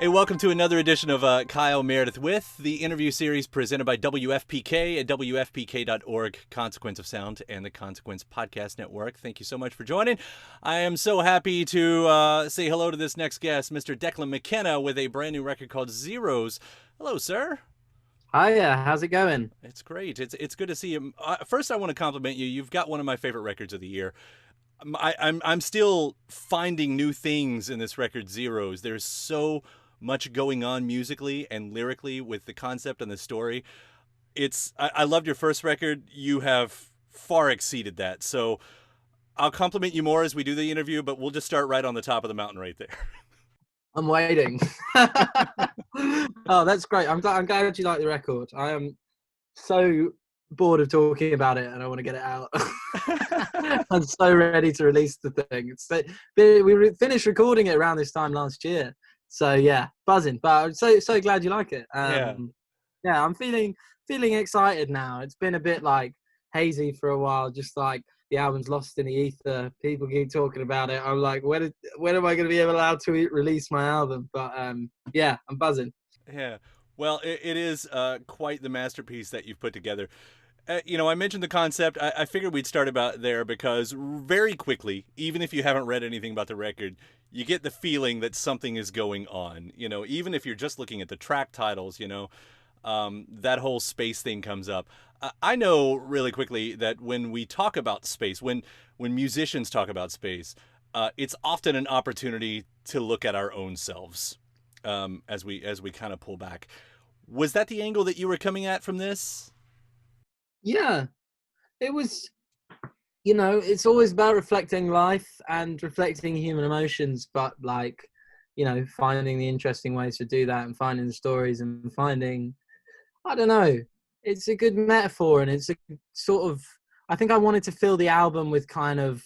Hey, welcome to another edition of Kyle Meredith with the interview series presented by WFPK at WFPK.org, Consequence of Sound, and the Consequence Podcast Network. Thank you so much for joining. I am so happy to say hello to this next guest, Mr. Declan McKenna, with a brand new record called Zeros. Hello, sir. Hiya, how's it going? It's great. It's good to see you. First, I want to compliment you. You've got one of my favorite records of the year. I'm still finding new things in this record, Zeros. There's so much going on musically and lyrically with the concept and the story. I loved your first record. You have far exceeded that. So I'll compliment you more as we do the interview, but we'll just start right on the top of the mountain right there. I'm waiting. Oh, that's great. I'm glad you like the record. I am so bored of talking about it and I want to get it out. I'm so ready to release the thing. We finished recording it around this time last year. So yeah, buzzing. But I'm so glad you like it. Yeah. Yeah, I'm feeling excited now. It's been a bit like hazy for a while, just like the album's lost in the ether. People keep talking about it. I'm like, when am I going to be allowed to release my album? But yeah, I'm buzzing. Yeah. Well, it is quite the masterpiece that you've put together. I mentioned the concept. I figured we'd start about there because very quickly, even if you haven't read anything about the record, you get the feeling that something is going on. Even if you're just looking at the track titles, that whole space thing comes up. I know really quickly that when we talk about space, when musicians talk about space, it's often an opportunity to look at our own selves as we kind of pull back. Was that the angle that you were coming at from this? Yeah, it was, it's always about reflecting life and reflecting human emotions, but like, finding the interesting ways to do that and finding the stories and finding, I don't know, it's a good metaphor and it's a sort of, I think I wanted to fill the album with kind of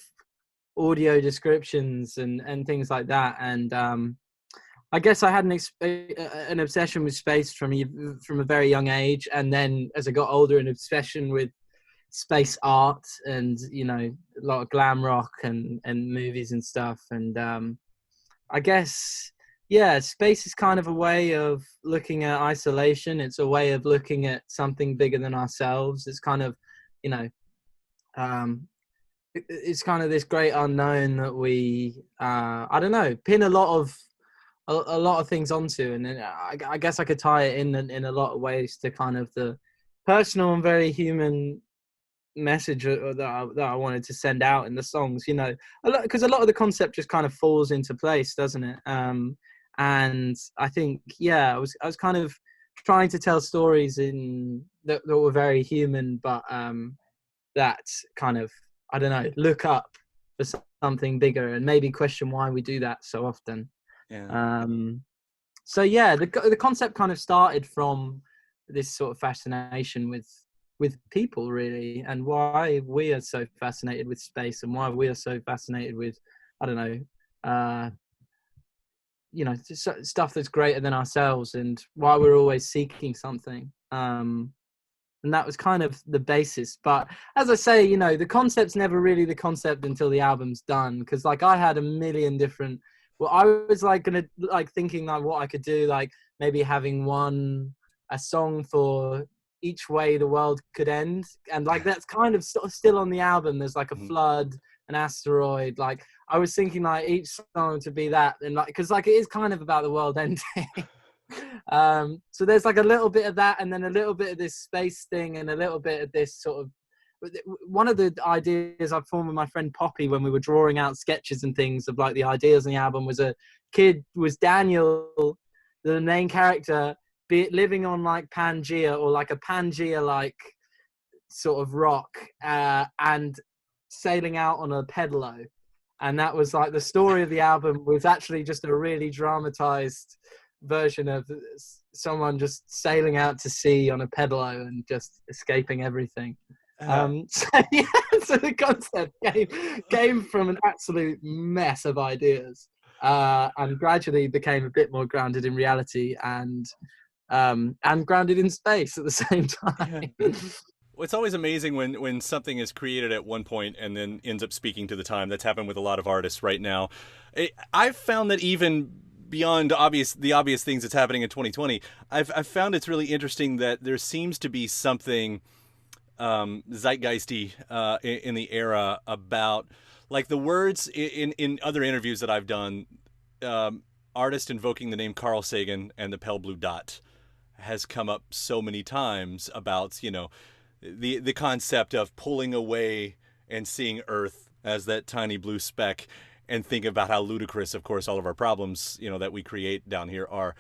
audio descriptions and things like that. And I guess I had an obsession with space from a very young age, and then as I got older, an obsession with space art and a lot of glam rock and movies and stuff. And I guess space is kind of a way of looking at isolation. It's a way of looking at something bigger than ourselves. It's kind of um, it's kind of this great unknown that we I don't know, pin a lot of things onto, and then I guess I could tie it in a lot of ways to kind of the personal and very human message that I wanted to send out in the songs, because a lot of the concept just kind of falls into place, doesn't it? And I think, I was kind of trying to tell stories that were very human, but that kind of, I don't know, look up for something bigger and maybe question why we do that so often. Yeah. So yeah, the concept kind of started from this sort of fascination with people, really, and why we are so fascinated with space and why we are so fascinated with, I don't know, stuff that's greater than ourselves, and why we're always seeking something. And that was kind of the basis. But as I say, the concept's never really the concept until the album's done, because like I had a million different. Well, I was thinking like what I could do, like maybe having a song for each way the world could end, and like that's kind of still on the album. There's like a flood, an asteroid. Like I was thinking like each song to be that, and like because like it is kind of about the world ending. So there's like a little bit of that, and then a little bit of this space thing, and a little bit of this sort of. One of the ideas I formed with my friend Poppy when we were drawing out sketches and things of like the ideas in the album was Daniel, the main character, living on like Pangea, or like a Pangea like sort of rock, and sailing out on a pedalo. And that was like the story of the album was actually just a really dramatized version of someone just sailing out to sea on a pedalo and just escaping everything. So the concept came from an absolute mess of ideas, and gradually became a bit more grounded in reality and grounded in space at the same time. Yeah. Well, it's always amazing when something is created at one point and then ends up speaking to the time. That's happened with a lot of artists right now. I've found that even beyond the obvious things that's happening in 2020, I've found it's really interesting that there seems to be something zeitgeisty in the era about, like, the words in other interviews that I've done, artists invoking the name Carl Sagan and the pale blue dot has come up so many times about, the concept of pulling away and seeing Earth as that tiny blue speck, and think about how ludicrous, of course, all of our problems, that we create down here are,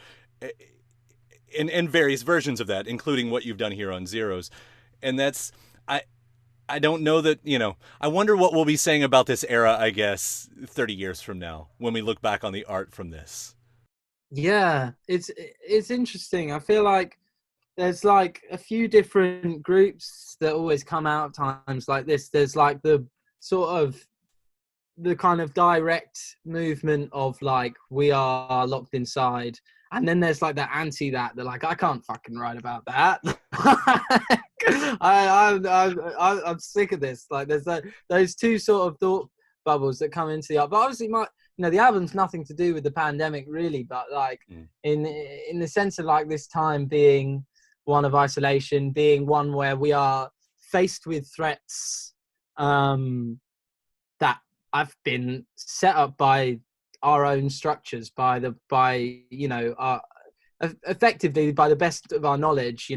and various versions of that, including what you've done here on Zeros. And that's, I don't know that, I wonder what we'll be saying about this era, I guess, 30 years from now, when we look back on the art from this. Yeah, it's interesting. I feel like there's like a few different groups that always come out times like this. There's like the kind of direct movement of like, we are locked inside, and then there's like the that they're like, I can't fucking write about that. I'm sick of this. Like, there's those two sort of thought bubbles that come into the art. But obviously, the album's nothing to do with the pandemic, really. But like, in the sense of like this time being one of isolation, being one where we are faced with threats that have been set up by our own structures, effectively by the best of our knowledge.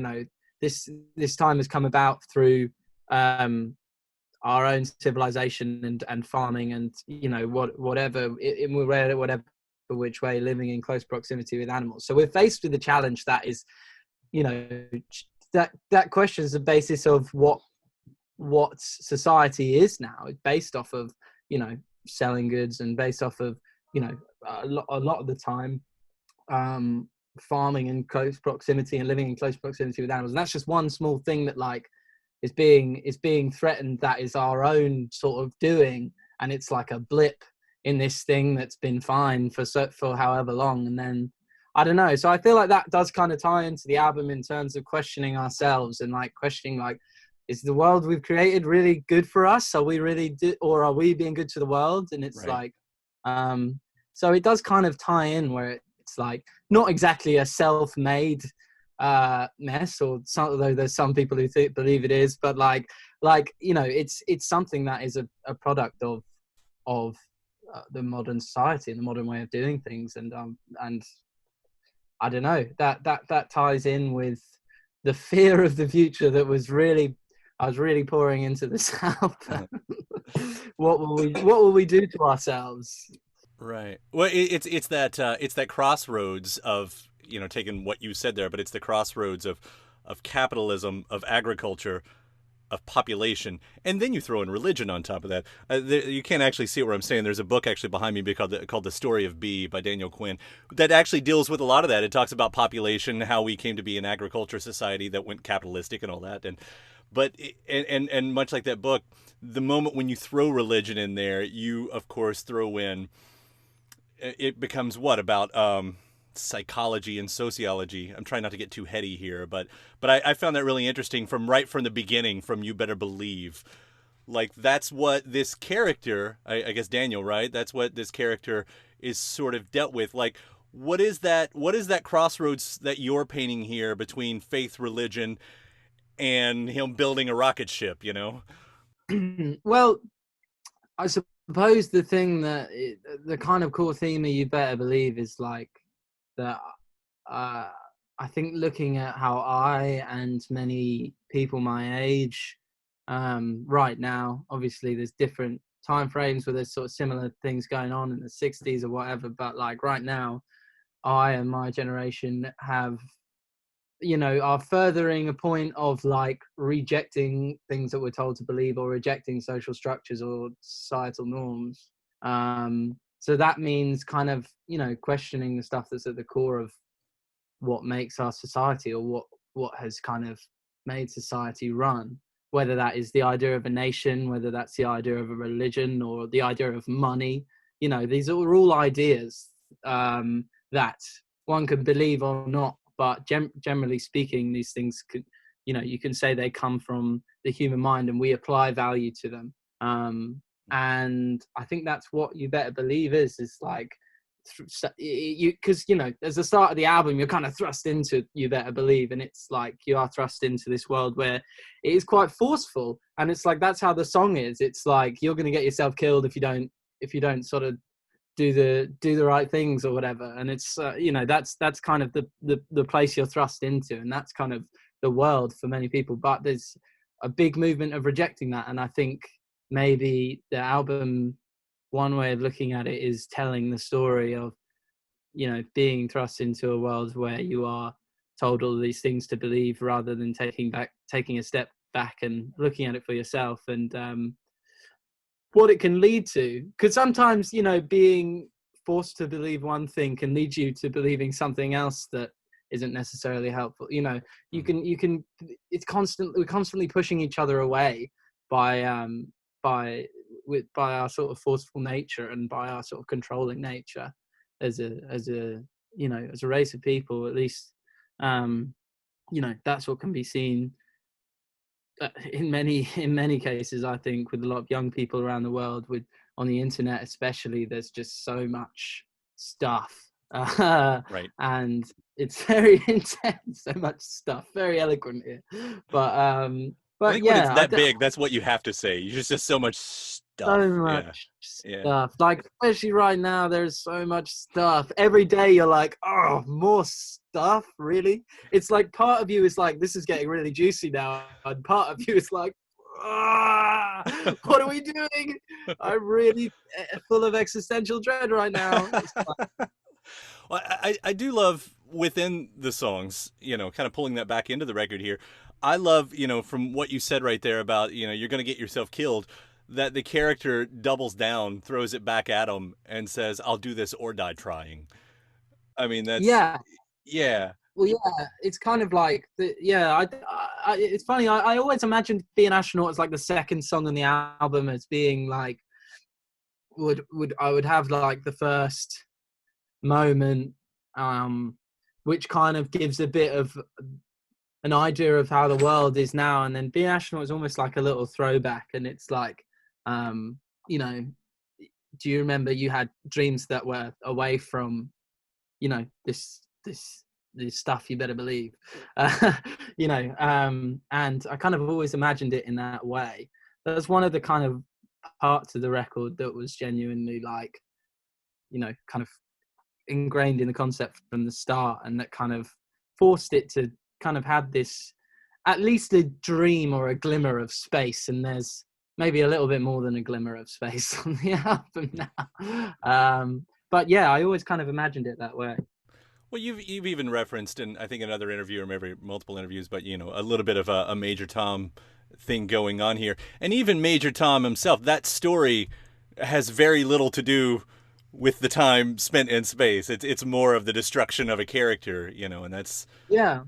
This time has come about through our own civilization and farming and whatever which way, living in close proximity with animals. So we're faced with the challenge that is, that questions the basis of what society is now. It's based off of selling goods, and based off of a lot of the time farming in close proximity and living in close proximity with animals. And that's just one small thing that like is being threatened. That is our own sort of doing, and it's like a blip in this thing that's been fine for however long. And then I don't know. So I feel like that does kind of tie into the album in terms of questioning ourselves and like questioning like, is the world we've created really good for us? Are we really or are we being good to the world? And it's right. Like, so it does kind of tie in where it's like not exactly a self-made mess, or although there's some people who believe it is, but like it's something that is a product of the modern society and the modern way of doing things. And I don't know, that ties in with the fear of the future that I was really pouring into this album. What will we do to ourselves? Right. Well, it's that crossroads of, taking what you said there, but it's the crossroads of capitalism, of agriculture, of population, and then you throw in religion on top of that. You can't actually see what I'm saying. There's a book actually behind me called The Story of B by Daniel Quinn that actually deals with a lot of that. It talks about population, how we came to be an agriculture society that went capitalistic and all that. And much like that book, the moment when you throw religion in there, you of course throw in, it becomes what about psychology and sociology. I'm trying not to get too heady here, but I found that really interesting from the beginning, from You Better Believe. Like, that's what this character, I guess Daniel, right? That's what this character is sort of dealt with. Like, what is that crossroads that you're painting here between faith, religion, and him building a rocket ship, Well, I suppose the thing the kind of core theme of You Better Believe is like that. I think looking at how I and many people my age right now, obviously there's different time frames where there's sort of similar things going on in the 60s or whatever, but like right now, I and my generation have, are furthering a point of like rejecting things that we're told to believe, or rejecting social structures or societal norms. So that means kind of, questioning the stuff that's at the core of what makes our society, or what has kind of made society run, whether that is the idea of a nation, whether that's the idea of a religion, or the idea of money. These are all ideas that one can believe or not, but generally speaking, these things could, you can say they come from the human mind, and we apply value to them. And I think that's what You Better Believe is like you, because you know, as the start of the album, you're kind of thrust into You Better Believe, and it's like you are thrust into this world where it is quite forceful, and it's like that's how the song is. It's like you're going to get yourself killed if you don't sort of do the right things or whatever. And it's you know, that's kind of the place you're thrust into, and that's kind of the world for many people. But there's a big movement of rejecting that, and I think maybe the album, one way of looking at it is telling the story of, you know, being thrust into a world where you are told all these things to believe, rather than taking a step back and looking at it for yourself, and what it can lead to. Because sometimes, you know, being forced to believe one thing can lead you to believing something else that isn't necessarily helpful. You know, you can it's we're constantly pushing each other away by our sort of forceful nature, and by our sort of controlling nature as a you know, as a race of people, at least. You know, that's what can be seen in many cases, I think, with a lot of young people around the world, with on the internet especially. There's just so much stuff, Right. and it's very intense. So much stuff, very eloquent here, I but think when it's yeah, that big, that's what you have to say. There's just so much stuff. so Yeah. much Yeah. stuff. Like, especially right now, there's so much stuff. Every day you're like, oh, more stuff, really? It's like part of you is like, this is getting really juicy now, and part of you is like, what are we doing? I'm really full of existential dread right now. It's like, Well, I do love within the songs, you know, kind of pulling that back into the record here. I love, you know, from what you said right there about, you know, you're going to get yourself killed, that the character doubles down, throws it back at him, and says, "I'll do this or die trying." I mean, that's, yeah. yeah, Well, yeah, it's kind of like yeah. It's funny. I always imagined Be an Astronaut as like the second song on the album, as being like I would have like the first moment, which kind of gives a bit of an idea of how the world is now, and then Be an Astronaut is almost like a little throwback, and it's like, you know, do you remember you had dreams that were away from, you know, this stuff, You Better Believe, you know, and I kind of always imagined it in that way. That's one of the kind of parts of the record that was genuinely like, you know, kind of ingrained in the concept from the start, and that kind of forced it to kind of have this, at least a dream or a glimmer of space. And there's maybe a little bit more than a glimmer of space on the album now. But yeah, I always kind of imagined it that way. well, you've even referenced, in I think another interview, or maybe multiple interviews, but you know, a little bit of a Major Tom thing going on here, and even Major Tom himself. That story has very little to do with the time spent in space. It's more of the destruction of a character, you know, and that's, Yeah,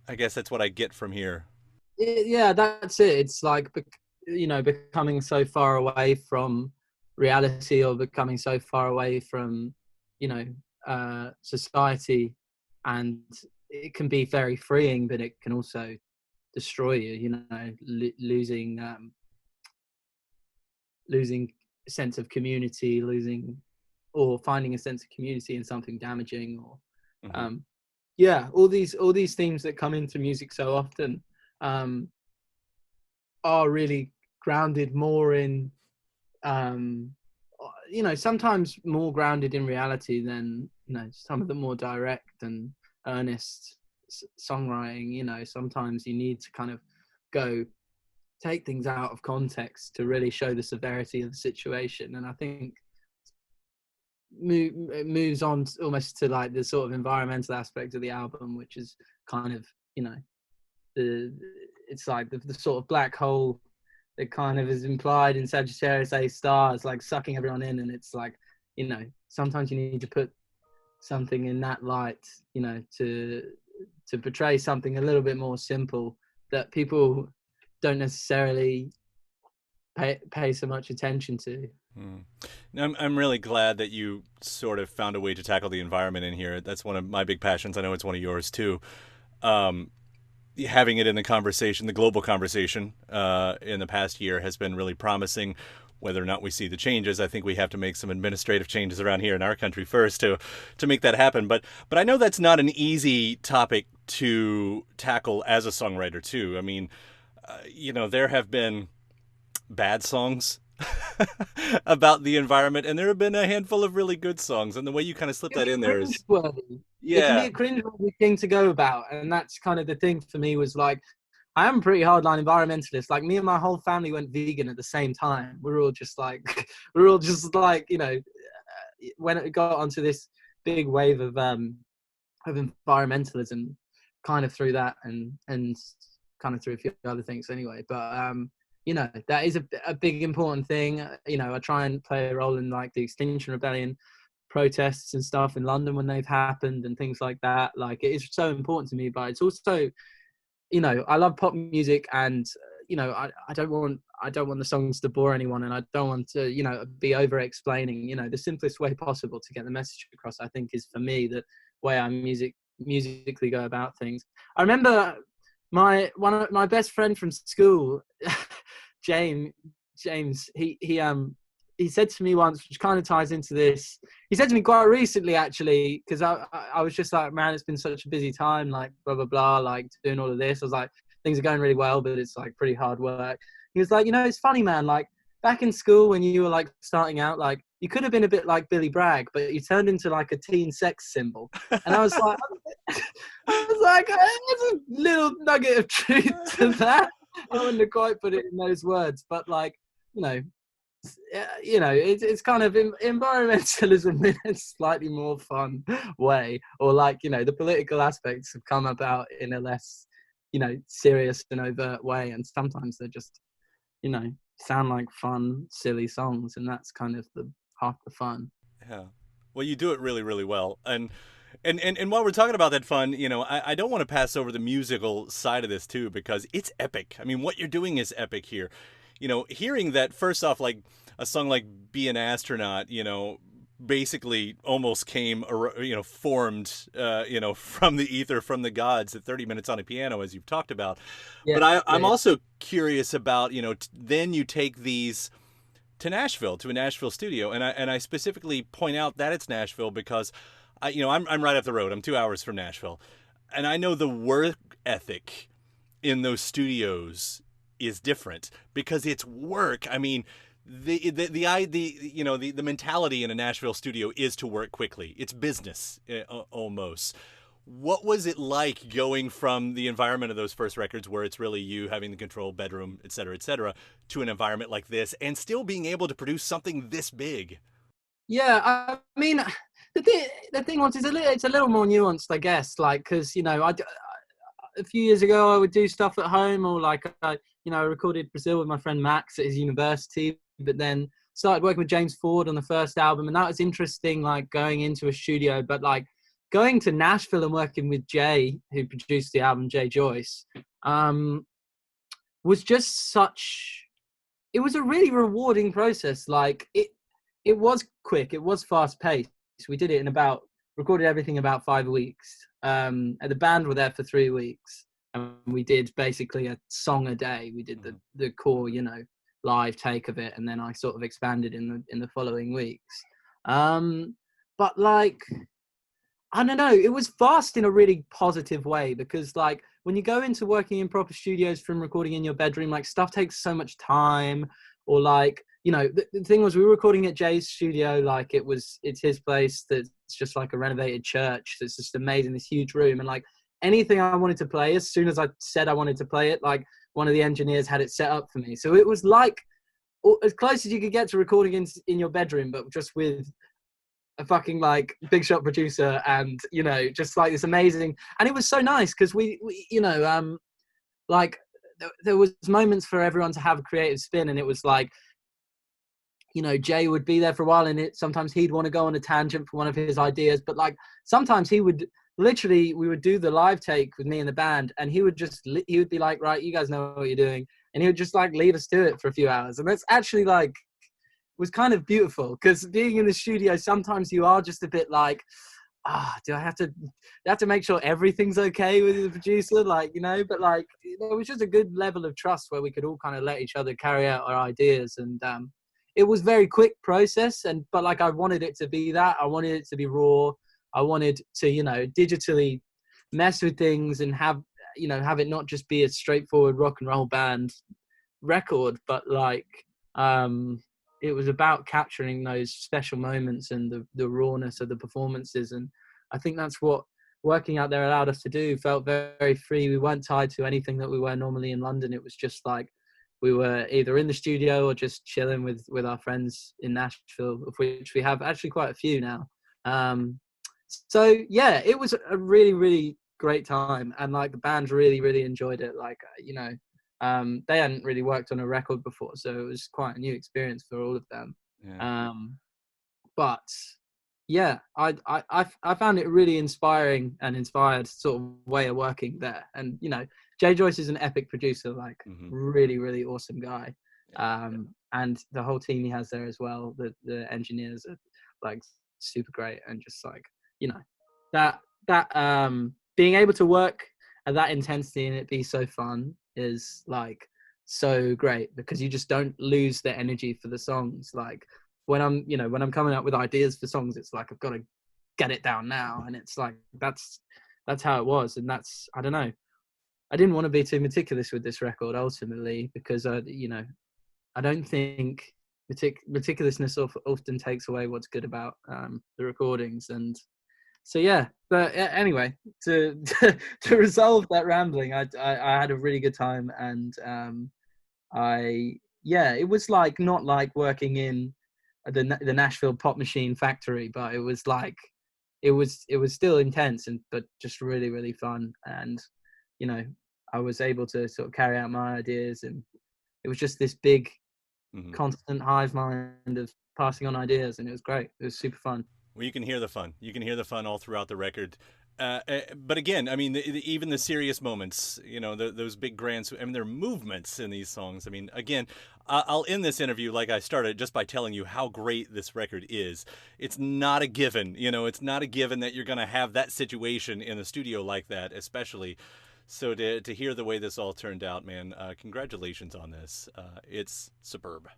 I guess that's what I get from here. yeah, that's it. It's like, you know, becoming so far away from reality, or becoming so far away from, you know, society, and it can be very freeing, but it can also destroy you. You know, losing a sense of community, losing or finding a sense of community in something damaging, or Hmm. yeah, all these themes that come into music so often, um, are really grounded more in, um, you know, sometimes more grounded in reality than, you know, some of the more direct and earnest songwriting. You know, sometimes you need to kind of go take things out of context to really show the severity of the situation. And I think it moves on almost to like the sort of environmental aspect of the album, which is kind of, you know, it's like the sort of black hole that kind of is implied in Sagittarius A star. It's like sucking everyone in, and it's like, you know, sometimes you need to put something in that light, you know, to portray something a little bit more simple that people don't necessarily pay so much attention to. Mm. I'm really glad that you sort of found a way to tackle the environment in here. That's one of my big passions. I know it's one of yours too. Um, Having it in the conversation, the global conversation, in the past year has been really promising. whether or not we see the changes. I think we have to make some administrative changes around here in our country first to make that happen. But I know that's not an easy topic to tackle as a songwriter too. I mean, there have been bad songs about the environment, and there have been a handful of really good songs. And the way you kind of slip that in there is, it can be a cringeworthy thing to go about, and that's kind of the thing for me. Was like, I am a pretty hardline environmentalist. Like, me and my whole family went vegan at the same time. We're all just like, when it got onto this big wave of environmentalism, kind of through that and kind of through a few other things anyway. But that is a big important thing. I try and play a role in like the Extinction Rebellion protests and stuff in London when they've happened and things like that. Like, it is so important to me, but it's also, I love pop music, and I don't want the songs to bore anyone, and I don't want to be over explaining. The simplest way possible to get the message across, I think, is for me the way I musically go about things. I remember my best friend from school, James, he said to me once, which kind of ties into this. He said to me quite recently, actually, because I was just like, man, it's been such a busy time, like blah blah blah, like doing all of this. I was like, things are going really well, but it's like pretty hard work. He was like, it's funny, man, like back in school when you were like starting out, like you could have been a bit like Billy Bragg, but you turned into like a teen sex symbol. And I was like, there's a little nugget of truth to that. I wouldn't have quite put it in those words, but like, it's kind of environmentalism in a slightly more fun way, or like, the political aspects have come about in a less, serious and overt way, and sometimes they're just, sound like fun, silly songs, and that's kind of the half the fun. Yeah. Well, you do it really, really well. And while we're talking about that fun, I don't want to pass over the musical side of this too, because it's epic. I mean, what you're doing is epic here. Hearing that, first off, like a song like Be an Astronaut, basically almost came, formed, from the ether, from the gods at 30 minutes on a piano, as you've talked about. Yeah, but I'm also curious about, then you take these to Nashville, to a Nashville studio. And I specifically point out that it's Nashville because, I'm right up the road. I'm 2 hours from Nashville. And I know the work ethic in those studios is different because it's work. I mean, the mentality in a Nashville studio is to work quickly. It's business almost. What was it like going from the environment of those first records, where it's really you having the control, bedroom, et cetera, to an environment like this, and still being able to produce something this big? Yeah, I mean, the thing was, it's a little more nuanced, I guess. Like, because a few years ago, I would do stuff at home, or like, I recorded Brazil with my friend Max at his university, but then started working with James Ford on the first album. And that was interesting, like going into a studio, but like going to Nashville and working with Jay, who produced the album, Jay Joyce, was just it was a really rewarding process. Like it was quick. It was fast paced. We did it recorded everything in about 5 weeks. And the band were there for 3 weeks, and we did basically a song a day. We did the core, live take of it, and then I sort of expanded in the following weeks. But like, I don't know, it was fast in a really positive way, because like when you go into working in proper studios from recording in your bedroom, like stuff takes so much time, or like, the thing was, we were recording at Jay's studio, like it's his place that's just like a renovated church. It's just amazing, this huge room. And like anything I wanted to play, as soon as I said I wanted to play it, like one of the engineers had it set up for me. So it was like as close as you could get to recording in your bedroom, but just with a fucking like big shot producer, and, just like this amazing. And it was so nice because we like there was moments for everyone to have a creative spin, and it was like, Jay would be there for a while, and sometimes he'd want to go on a tangent for one of his ideas, but like sometimes we would do the live take with me and the band, and he would be like, right, you guys know what you're doing, and he would just like leave us to it for a few hours. And that's actually like was kind of beautiful, because being in the studio, sometimes you are just a bit like, do I have to make sure everything's okay with the producer, like, but like there was just a good level of trust where we could all kind of let each other carry out our ideas. And it was very quick process, but like I wanted it to be that. I wanted it to be raw. I wanted to, you know, digitally mess with things and have it not just be a straightforward rock and roll band record, but like it was about capturing those special moments and the rawness of the performances. And I think that's what working out there allowed us to do. Felt very, very free. We weren't tied to anything that we were normally in London. It was just like we were either in the studio or just chilling with our friends in Nashville, of which we have actually quite a few now. So yeah, it was a really, really great time, and like the band really, really enjoyed it. Like, you know, they hadn't really worked on a record before, so it was quite a new experience for all of them. Yeah. But yeah, I found it really inspiring and inspired sort of way of working there. And you know, Jay Joyce is an epic producer, like really, really awesome guy. And the whole team he has there as well, the engineers are like super great, and just like, you know, that being able to work at that intensity and it be so fun is like so great, because you just don't lose the energy for the songs. Like when I'm coming up with ideas for songs, it's like I've got to get it down now, and it's like that's how it was. And that's, I don't know, I didn't want to be too meticulous with this record ultimately, because I don't think meticulousness often takes away what's good about the recordings. And so yeah, but anyway, to resolve that rambling, I had a really good time, and it was like not like working in the Nashville Pop Machine factory, but it was like it was still intense, but just really, really fun. And you know, I was able to sort of carry out my ideas, and it was just this big constant hive mind of passing on ideas, and it was great. It was super fun. Well, you can hear the fun. You can hear the fun all throughout the record. But again, I mean, even the serious moments, you know, those big grand, I mean, there are movements in these songs. I mean, again, I'll end this interview like I started, just by telling you how great this record is. It's not a given, you know, it's not a given that you're going to have that situation in a studio like that, especially. So to hear the way this all turned out, man, congratulations on this. It's superb.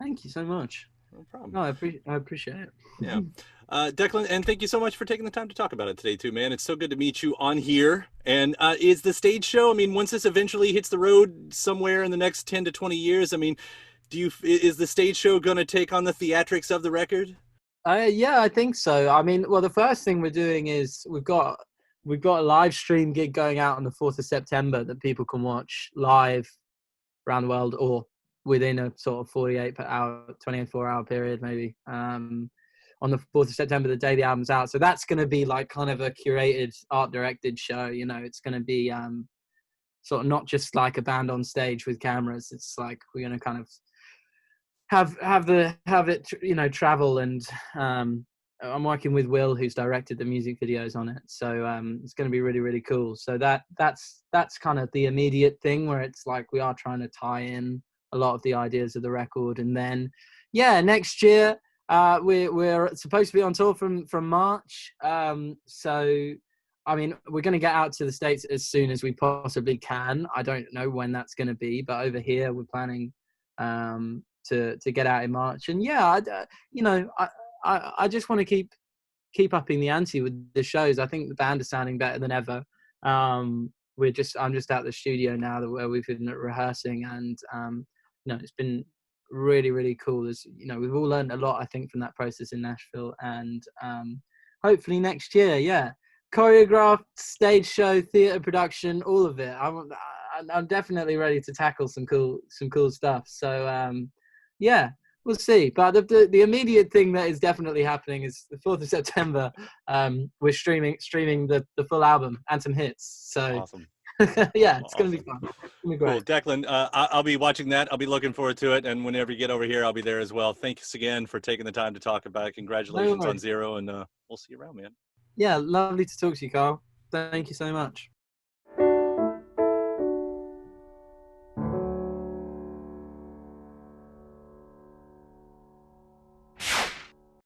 Thank you so much. No problem. No, I appreciate it. Yeah. Declan, and thank you so much for taking the time to talk about it today, too, man. It's so good to meet you on here. And is the stage show, I mean, once this eventually hits the road somewhere in the next 10 to 20 years, I mean, is the stage show going to take on the theatrics of the record? Yeah, I think so. I mean, well, the first thing we're doing is we've got a live stream gig going out on the 4th of September that people can watch live around the world, or within a sort of 24-hour period, maybe, on the 4th of September, the day the album's out. So that's going to be like kind of a curated, art directed show. You know, it's going to be sort of not just like a band on stage with cameras. It's like we're going to kind of have it, you know, travel. And I'm working with Will, who's directed the music videos on it. So it's going to be really, really cool. So that's kind of the immediate thing, where it's like we are trying to tie in a lot of the ideas of the record. And then, yeah, next year we're supposed to be on tour from March. So, I mean, we're going to get out to the States as soon as we possibly can. I don't know when that's going to be, but over here we're planning to get out in March. And yeah, I just want to keep upping the ante with the shows. I think the band is sounding better than ever. I'm just out the studio now where we've been rehearsing, and you know, it's been really, really cool. As you know, we've all learned a lot, I think, from that process in Nashville. And hopefully next year, yeah, choreographed, stage show, theater production, all of it. I'm definitely ready to tackle some cool stuff. So yeah, we'll see. But the immediate thing that is definitely happening is the 4th of September. We're streaming the full album and some hits. So Awesome. yeah, it's going to be fun. It's gonna be great. Cool. Declan, I'll be watching that. I'll be looking forward to it. And whenever you get over here, I'll be there as well. Thanks again for taking the time to talk about it. Congratulations on Zero, and we'll see you around, man. Yeah, lovely to talk to you, Carl. Thank you so much.